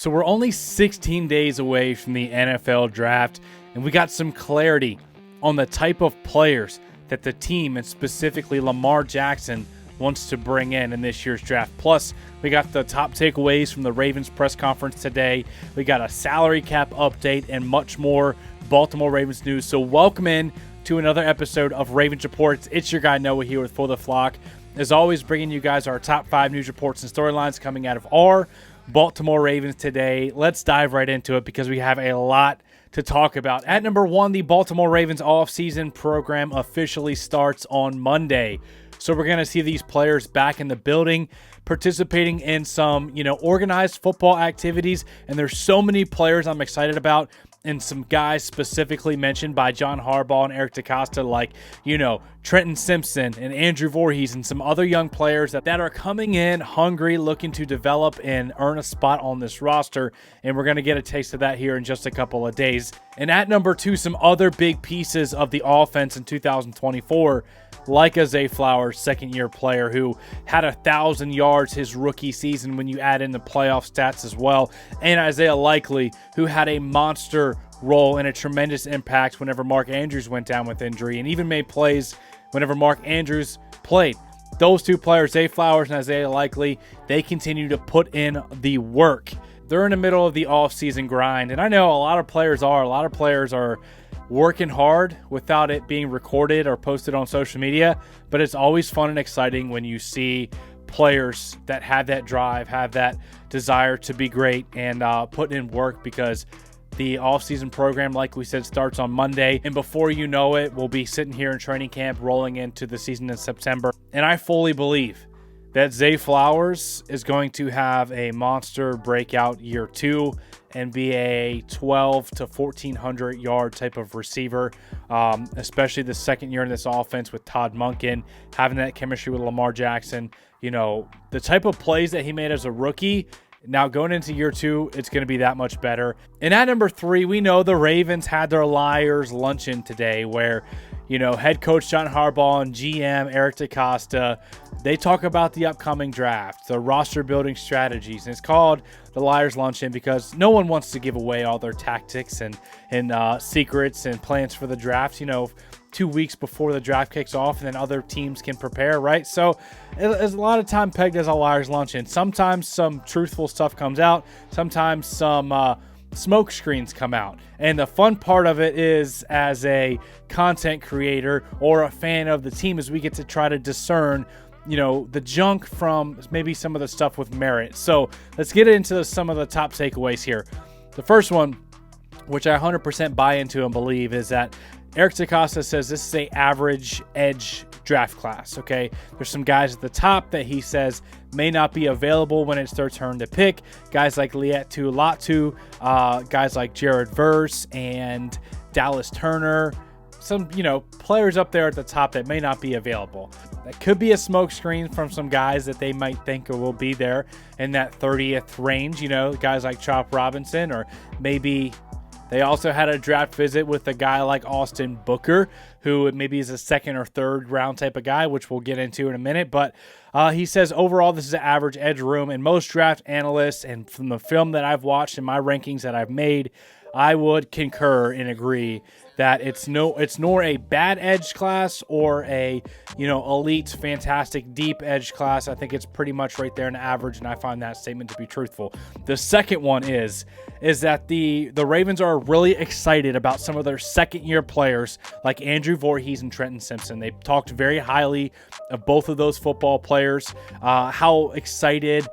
So we're only 16 days away from the NFL draft, and we got some clarity on the type of players that the team, and specifically Lamar Jackson, wants to bring in this year's draft. Plus, we got the top takeaways from the Ravens press conference today. We got a salary cap update and much more Baltimore Ravens news. So welcome in to another episode of Ravens Reports. It's your guy Noah here with For the Flock. As always, bringing you guys our top 5 news reports and storylines coming out of our Baltimore Ravens today. Let's dive right into it because we have a lot to talk about. At number 1, the Baltimore Ravens offseason program officially starts on Monday. So we're going to see these players back in the building, participating in some, organized football activities. And there's so many players I'm excited about, and some guys specifically mentioned by John Harbaugh and Eric DeCosta, like, Trenton, Simpson, and Andrew Vorhees, and some other young players that are coming in hungry, looking to develop and earn a spot on this roster. And we're going to get a taste of that here in just a couple of days. And at number 2, some other big pieces of the offense in 2024, like a Zay Flowers, second-year player who had 1,000 yards his rookie season when you add in the playoff stats as well, and Isaiah Likely, who had a monster role and a tremendous impact whenever Mark Andrews went down with injury, and even made plays whenever Mark Andrews played. Those two players, Zay Flowers and Isaiah Likely, they continue to put in the work. They're in the middle of the offseason grind, and I know a lot of players are working hard without it being recorded or posted on social media, but it's always fun and exciting when you see players that have that drive, have that desire to be great, and put in work, because the offseason program, like we said, starts on Monday, and before you know it, we'll be sitting here in training camp rolling into the season in September. And I fully believe that Zay Flowers is going to have a monster breakout year 2 and be a 1,200 to 1,400 yard type of receiver, especially the second year in this offense with Todd Monken, having that chemistry with Lamar Jackson. The type of plays that he made as a rookie, now going into year 2, it's going to be that much better. And at number 3, we know the Ravens had their Liars Luncheon today, where head coach John Harbaugh and GM Eric DeCosta, they talk about the upcoming draft, the roster building strategies. And it's called the Liars Luncheon because no one wants to give away all their tactics and secrets and plans for the draft, 2 weeks before the draft kicks off, and then other teams can prepare, right? So it's a lot of time pegged as a Liars Luncheon. Sometimes some truthful stuff comes out. Sometimes some smoke screens come out. And the fun part of it is, as a content creator or a fan of the team, is we get to try to discern the junk from maybe some of the stuff with merit. So let's get into some of the top takeaways here. The first one, which I 100% buy into and believe, is that Eric DeCosta says this is a average edge draft class, okay? There's some guys at the top that he says may not be available when it's their turn to pick. Guys like Lietu Latu, guys like Jared Verse and Dallas Turner, some, players up there at the top that may not be available. That could be a smokescreen from some guys that they might think will be there in that 30th range, guys like Chop Robinson, or maybe they also had a draft visit with a guy like Austin Booker, who maybe is a second or third round type of guy, which we'll get into in a minute. But he says overall this is an average edge room, and most draft analysts, and from the film that I've watched and my rankings that I've made, I would concur and agree that it's nor a bad edge class or a elite, fantastic, deep edge class. I think it's pretty much right there in average, and I find that statement to be truthful. The second one is that the Ravens are really excited about some of their second-year players like Andrew Vorhees and Trenton Simpson. They talked very highly of both of those football players, how excited.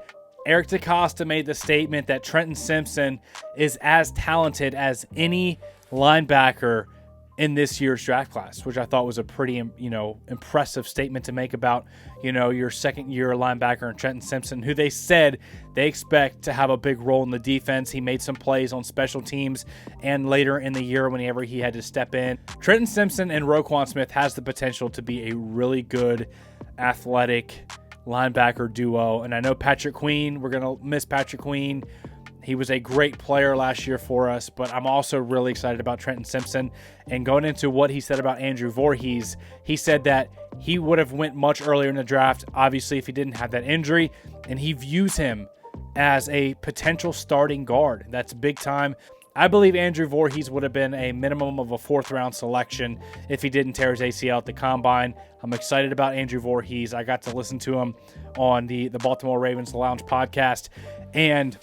Eric DeCosta made the statement that Trenton Simpson is as talented as any linebacker in this year's draft class, which I thought was a pretty, impressive statement to make about, your second-year linebacker and Trenton Simpson, who they said they expect to have a big role in the defense. He made some plays on special teams and later in the year whenever he had to step in. Trenton Simpson and Roquan Smith has the potential to be a really good, athletic linebacker duo. And I know Patrick Queen, we're going to miss Patrick Queen. He was a great player last year for us, but I'm also really excited about Trenton Simpson. And going into what he said about Andrew Vorhees, he said that he would have went much earlier in the draft, obviously, if he didn't have that injury, and he views him as a potential starting guard. That's big time. I believe Andrew Vorhees would have been a minimum of a 4th-round selection if he didn't tear his ACL at the Combine. I'm excited about Andrew Vorhees. I got to listen to him on the Baltimore Ravens Lounge podcast, and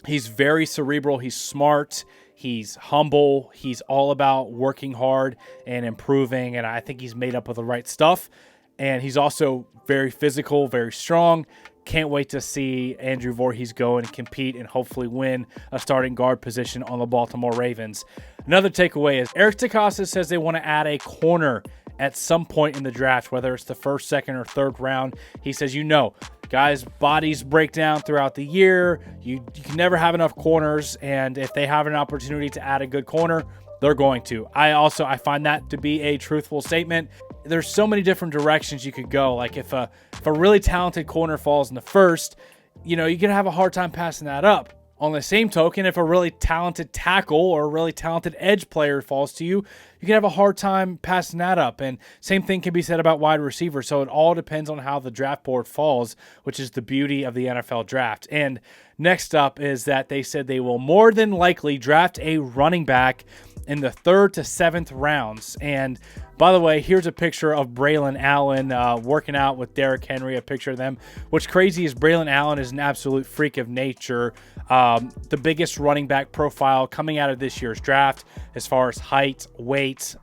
he's very cerebral. He's smart. He's humble. He's all about working hard and improving, and I think he's made up of the right stuff. And he's also very physical, very strong. Can't wait to see Andrew Vorhees go and compete and hopefully win a starting guard position on the Baltimore Ravens. Another takeaway is Eric DeCosta says they want to add a corner at some point in the draft, whether it's the 1st, 2nd, or 3rd round. He says, guys' bodies break down throughout the year. You can never have enough corners, and if they have an opportunity to add a good corner, they're going to. I find that to be a truthful statement. There's so many different directions you could go. Like if a really talented corner falls in the 1st, you're going to have a hard time passing that up. On the same token, if a really talented tackle or a really talented edge player falls to you, you can have a hard time passing that up. And same thing can be said about wide receivers. So it all depends on how the draft board falls, which is the beauty of the NFL draft. And next up is that they said they will more than likely draft a running back in the 3rd to 7th rounds. And by the way, here's a picture of Braylon Allen working out with Derrick Henry, a picture of them. What's crazy is Braylon Allen is an absolute freak of nature. The biggest running back profile coming out of this year's draft as far as height, weight.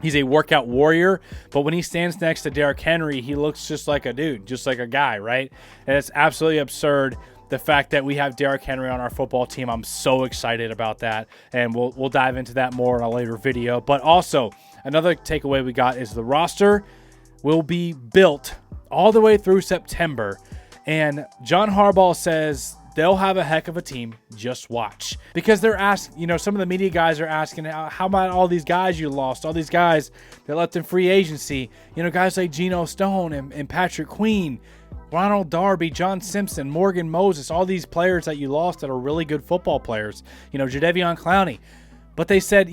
He's a workout warrior, but when he stands next to Derrick Henry, he looks just like a dude, just like a guy, right? And it's absolutely absurd. The fact that we have Derrick Henry on our football team, I'm so excited about that, and we'll dive into that more in a later video. But also, another takeaway we got is the roster will be built all the way through September, and John Harbaugh says they'll have a heck of a team. Just watch. Because they're asking, some of the media guys are asking, how about all these guys you lost, all these guys that left in free agency, guys like Geno Stone and Patrick Queen, Ronald Darby, John Simpson, Morgan Moses, all these players that you lost that are really good football players, Jadeveon Clowney. But they said,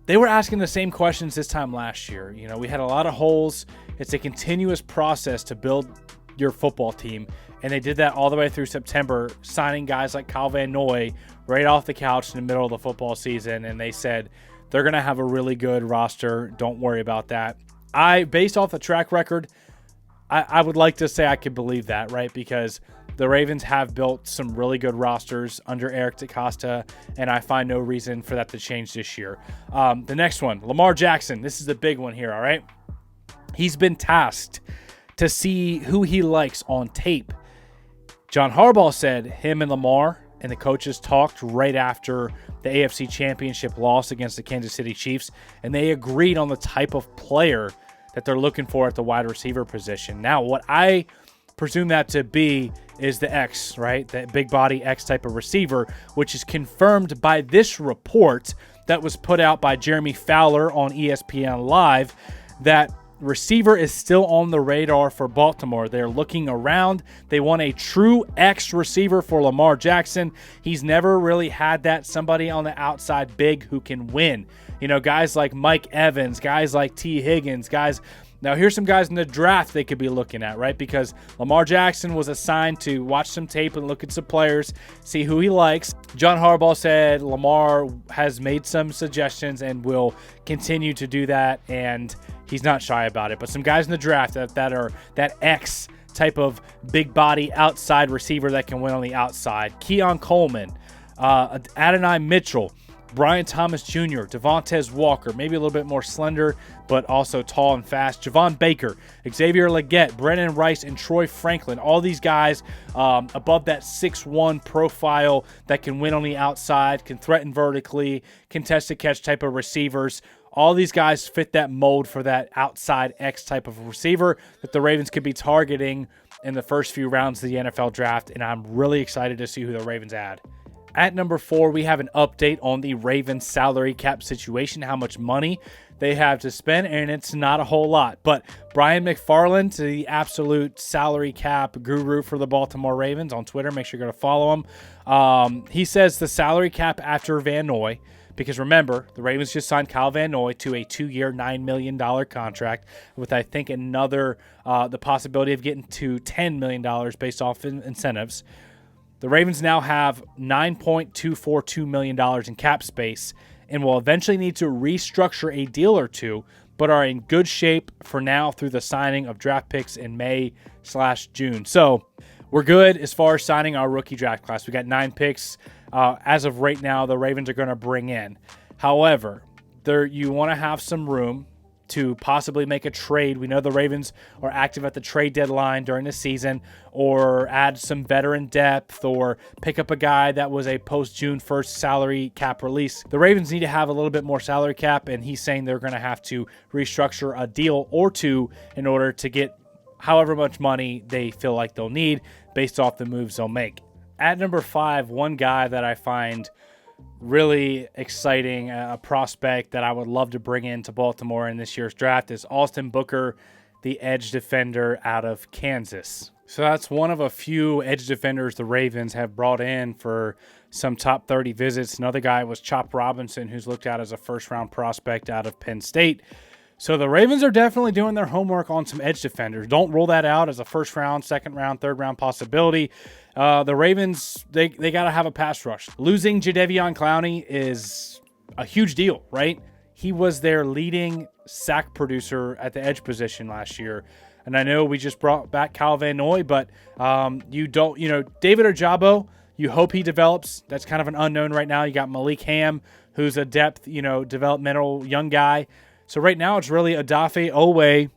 they were asking the same questions this time last year. We had a lot of holes. It's a continuous process to build your football team. And they did that all the way through September, signing guys like Kyle Van Noy right off the couch in the middle of the football season. And they said they're going to have a really good roster. Don't worry about that. Based off the track record, I would like to say I could believe that, right? Because the Ravens have built some really good rosters under Eric DeCosta, and I find no reason for that to change this year. The next one, Lamar Jackson. This is the big one here, all right? He's been tasked to see who he likes on tape. John Harbaugh said him and Lamar and the coaches talked right after the AFC Championship loss against the Kansas City Chiefs, and they agreed on the type of player that they're looking for at the wide receiver position. Now, what I presume that to be is the X, right? That big body X type of receiver, which is confirmed by this report that was put out by Jeremy Fowler on ESPN Live, that receiver is still on the radar for Baltimore. They're looking around. They want a true X receiver for Lamar Jackson. He's never really had that, somebody on the outside big who can win. Guys like Mike Evans, guys like T. Higgins, guys. Now, here's some guys in the draft they could be looking at, right? Because Lamar Jackson was assigned to watch some tape and look at some players, see who he likes. John Harbaugh said Lamar has made some suggestions and will continue to do that, and he's not shy about it. But some guys in the draft that are that X type of big body outside receiver that can win on the outside. Keon Coleman, Adonai Mitchell, Brian Thomas Jr., Devontae Walker, maybe a little bit more slender, but also tall and fast. Javon Baker, Xavier Legette, Brennan Rice, and Troy Franklin. All these guys above that 6'1" profile that can win on the outside, can threaten vertically, contested catch type of receivers. All these guys fit that mold for that outside X type of receiver that the Ravens could be targeting in the first few rounds of the NFL draft, and I'm really excited to see who the Ravens add. At number 4, we have an update on the Ravens salary cap situation, how much money they have to spend, and it's not a whole lot. But Brian McFarland, the absolute salary cap guru for the Baltimore Ravens on Twitter, make sure you go to follow him. He says the salary cap after Van Noy, because remember, the Ravens just signed Kyle Van Noy to a 2-year, $9 million contract with, I think, the possibility of getting to $10 million based off incentives. The Ravens now have $9.242 million in cap space and will eventually need to restructure a deal or two, but are in good shape for now through the signing of draft picks in May/June. So we're good as far as signing our rookie draft class. We got 9 picks as of right now the Ravens are going to bring in. However, you want to have some room to possibly make a trade. We know the Ravens are active at the trade deadline during the season, or add some veteran depth, or pick up a guy that was a post-June 1st salary cap release. The Ravens need to have a little bit more salary cap, and he's saying they're going to have to restructure a deal or two in order to get however much money they feel like they'll need based off the moves they'll make. At number 5, one guy that I find really exciting, a prospect that I would love to bring into Baltimore in this year's draft, is Austin Booker, the edge defender out of Kansas. So that's one of a few edge defenders the Ravens have brought in for some top 30 visits. Another guy was Chop Robinson, who's looked at as a first-round prospect out of Penn State. So the Ravens are definitely doing their homework on some edge defenders. Don't rule that out as a first-round, second-round, third-round possibility. The Ravens, they got to have a pass rush. Losing Jadeveon Clowney is a huge deal, right? He was their leading sack producer at the edge position last year. And I know we just brought back Kyle Van Noy, but David Ojabo, you hope he develops. That's kind of an unknown right now. You got Malik Ham, who's a depth, developmental young guy. So right now it's really Odafe Oweh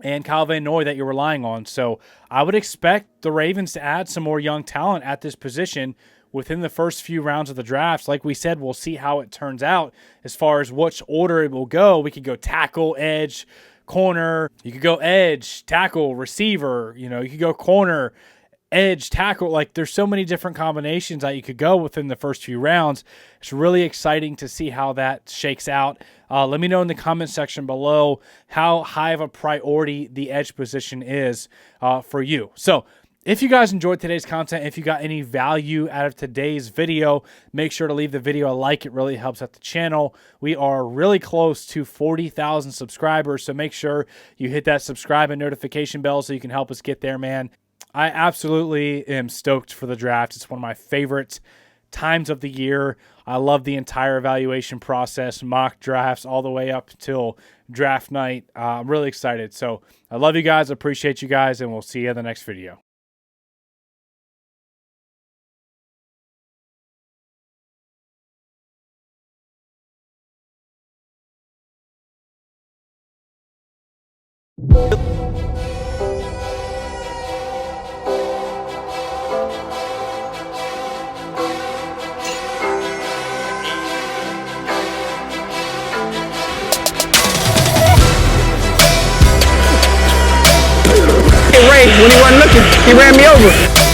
and Kyle Van Noy that you're relying on. So I would expect the Ravens to add some more young talent at this position within the first few rounds of the drafts. Like we said, we'll see how it turns out as far as which order it will go. We could go tackle, edge, corner. You could go edge, tackle, receiver. You could go corner, edge, tackle. Like, there's so many different combinations that you could go within the first few rounds. It's really exciting to see how that shakes out. Let me know in the comment section below how high of a priority the edge position is for you. So if you guys enjoyed today's content, if you got any value out of today's video, make sure to leave the video a like. It really helps out the channel. We are really close to 40,000 subscribers, so make sure you hit that subscribe and notification bell so you can help us get there, man. I absolutely am stoked for the draft. It's one of my favorite times of the year. I love the entire evaluation process, mock drafts, all the way up till draft night. I'm really excited. So I love you guys. Appreciate you guys, and we'll see you in the next video. Ray, when he wasn't looking, he ran me over.